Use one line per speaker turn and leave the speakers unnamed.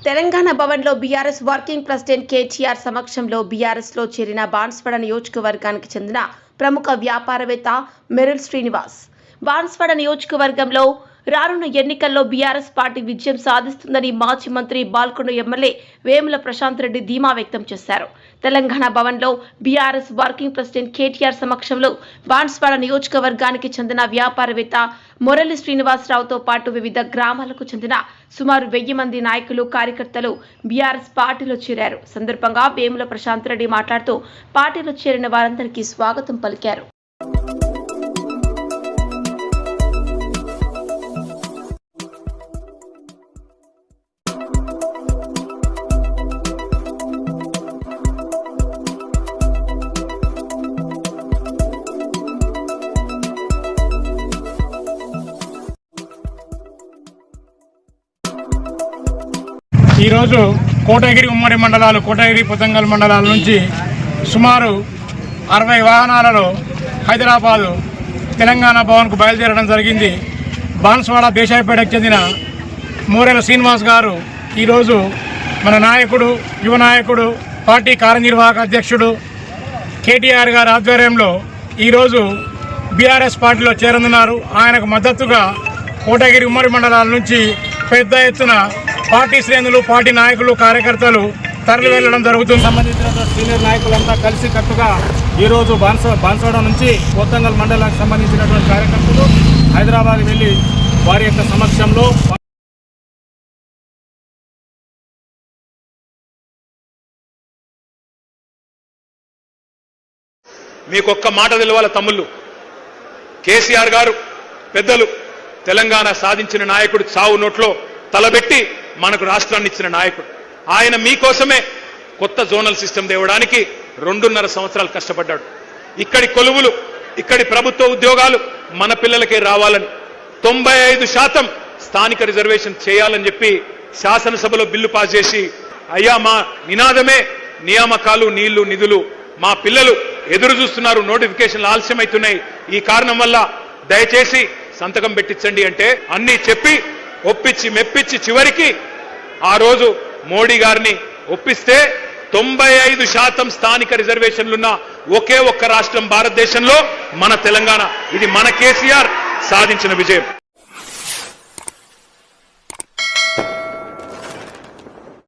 తెలంగాణ భవన్లో BRS working president KTR సమక్షంలో బీఆర్ఎస్లో చేరిన బాన్స్వాడ నియోజకవర్గానికి చెందిన ప్రముఖ వ్యాపారవేత్త మెరిల్ శ్రీనివాస్. బాన్స్వాడ నియోజకవర్గంలో రానున్న ఎన్నికల్లో బీఆర్ఎస్ పార్టీ విజయం సాధిస్తుందని మాజీ మంత్రి బాల్కొండ ఎమ్మెల్యే వేముల ప్రశాంత్ రెడ్డి ధీమా వ్యక్తం చేశారు. తెలంగాణ భవన్లో బీఆర్ఎస్ వర్కింగ్ ప్రెసిడెంట్ కేటీఆర్ సమక్షంలో బాన్స్వాడ నియోజకవర్గానికి చెందిన వ్యాపారవేత్త మెరిల్ శ్రీనివాసరావుతో పాటు వివిధ గ్రామాలకు చెందిన సుమారు 1000 మంది నాయకులు, కార్యకర్తలు బీఆర్ఎస్ పార్టీలో చేరారు. సందర్భంగా వేముల ప్రశాంత్ రెడ్డి మాట్లాడుతూ పార్టీలో చేరిన వారందరికీ స్వాగతం పలికారు.
ఈరోజు కోటగిరి ఉమ్మడి మండలాలు, కోటగిరి పొతంగల్ మండలాల నుంచి సుమారు 60 వాహనాలలో హైదరాబాదు తెలంగాణ భవన్కు బయలుదేరడం జరిగింది. బాన్స్వాడ దేశాయిపేటకు చెందిన మెరిల్ శ్రీనివాస్ గారు ఈరోజు మన నాయకుడు, యువ నాయకుడు, పార్టీ కార్యనిర్వాహక అధ్యక్షుడు కేటీఆర్ గారి ఆధ్వర్యంలో ఈరోజు బీఆర్ఎస్ పార్టీలో చేరనున్నారు. ఆయనకు మద్దతుగా కోటగిరి ఉమ్మడి మండలాల నుంచి పెద్ద ఎత్తున పార్టీ శ్రేణులు, పార్టీ నాయకులు, కార్యకర్తలు తరలి వెళ్లడం జరుగుతుంది. సంబంధించిన సీనియర్ నాయకులంతా కలిసి కట్టుగా ఈరోజు బాన్స్వాడ నుంచి పోతంగల్ మండలానికి సంబంధించినటువంటి కార్యకర్తలు హైదరాబాద్ వెళ్లి వారి యొక్క సమక్షంలో
మీకొక్క మాట తెలవాల తమ్ముళ్ళు, కేసీఆర్ గారు పెద్దలు తెలంగాణ సాధించిన నాయకుడు చావు నోట్లో తలబెట్టి మనకు రాష్ట్రాన్ని ఇచ్చిన నాయకుడు. ఆయన మీకోసమే కొత్త జోనల్ సిస్టమ్ తేవడానికి 2.5 సంవత్సరాలు కష్టపడ్డాడు. ఇక్కడి కొలువులు, ఇక్కడి ప్రభుత్వ ఉద్యోగాలు మన పిల్లలకే రావాలని 95% స్థానిక రిజర్వేషన్ చేయాలని చెప్పి శాసనసభలో బిల్లు పాస్ చేసి, అయ్యా మా నినాదమే నియామకాలు, నీళ్లు, నిధులు, మా పిల్లలు ఎదురు చూస్తున్నారు, నోటిఫికేషన్లు ఆలస్యమవుతున్నాయి, ఈ కారణం వల్ల దయచేసి సంతకం పెట్టించండి అంటే అన్నీ చెప్పి ఒప్పించి మెప్పించి చివరికి ఆ రోజు మోడీ గారిని ఒప్పిస్తే 95% స్థానిక రిజర్వేషన్లున్న ఒకే ఒక్క రాష్ట్రం భారతదేశంలో మన తెలంగాణ. ఇది మన కేసీఆర్ సాధించిన విజయం.